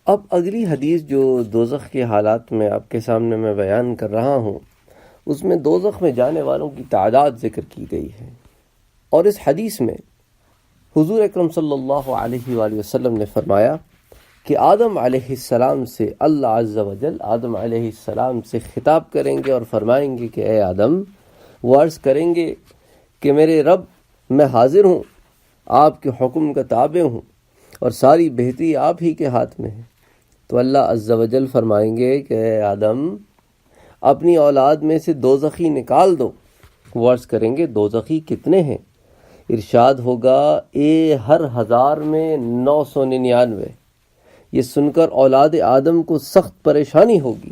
اب اگلی حدیث جو دوزخ کے حالات میں آپ کے سامنے میں بیان کر رہا ہوں، اس میں دوزخ میں جانے والوں کی تعداد ذکر کی گئی ہے، اور اس حدیث میں حضور اکرم صلی اللہ علیہ وآلہ وسلم نے فرمایا کہ آدم علیہ السلام سے اللہ عز و جل آدم علیہ السلام سے خطاب کریں گے اور فرمائیں گے کہ اے آدم، وہ عرض کریں گے کہ میرے رب، میں حاضر ہوں، آپ کے حکم کا تابع ہوں، اور ساری بہتری آپ ہی کے ہاتھ میں ہے۔ تو اللہ عز و جل فرمائیں گے کہ اے آدم، اپنی اولاد میں سے دوزخی نکال دو۔ وہ عرض کریں گے دوزخی کتنے ہیں؟ ارشاد ہوگا ہر 1000 میں 999۔ یہ سن کر اولاد آدم کو سخت پریشانی ہوگی،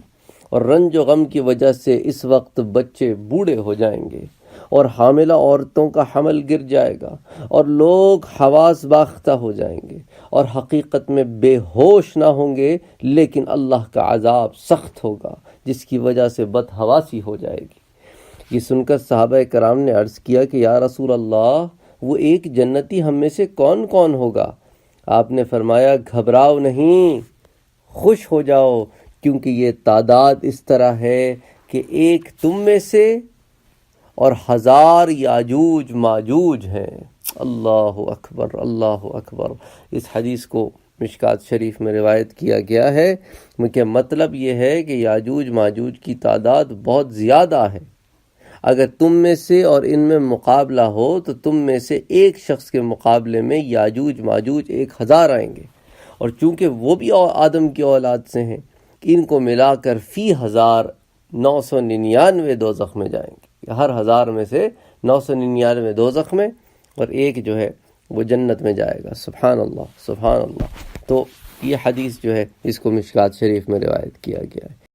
اور رنج و غم کی وجہ سے اس وقت بچے بوڑھے ہو جائیں گے، اور حاملہ عورتوں کا حمل گر جائے گا، اور لوگ حواس باختہ ہو جائیں گے، اور حقیقت میں بے ہوش نہ ہوں گے، لیکن اللہ کا عذاب سخت ہوگا جس کی وجہ سے بدحواسی ہو جائے گی۔ یہ سن کر صحابہ کرام نے عرض کیا کہ یا رسول اللہ، وہ ایک جنتی ہم میں سے کون کون ہوگا؟ آپ نے فرمایا گھبراؤ نہیں، خوش ہو جاؤ، کیونکہ یہ تعداد اس طرح ہے کہ ایک تم میں سے اور 1000 یاجوج ماجوج ہیں۔ اللہ اکبر، اللہ اکبر۔ اس حدیث کو مشکات شریف میں روایت کیا گیا ہے کہ مطلب یہ ہے کہ یاجوج ماجوج کی تعداد بہت زیادہ ہے۔ اگر تم میں سے اور ان میں مقابلہ ہو تو تم میں سے ایک شخص کے مقابلے میں یاجوج ماجوج 1000 آئیں گے، اور چونکہ وہ بھی آدم کی اولاد سے ہیں، ان کو ملا کر فی 1000 999 دوزخ میں جائیں گے۔ ہر 1000 میں سے 999 دوزخ میں، اور ایک جو ہے وہ جنت میں جائے گا۔ سبحان اللہ، سبحان اللہ۔ تو یہ حدیث جو ہے اس کو مشکات شریف میں روایت کیا گیا ہے۔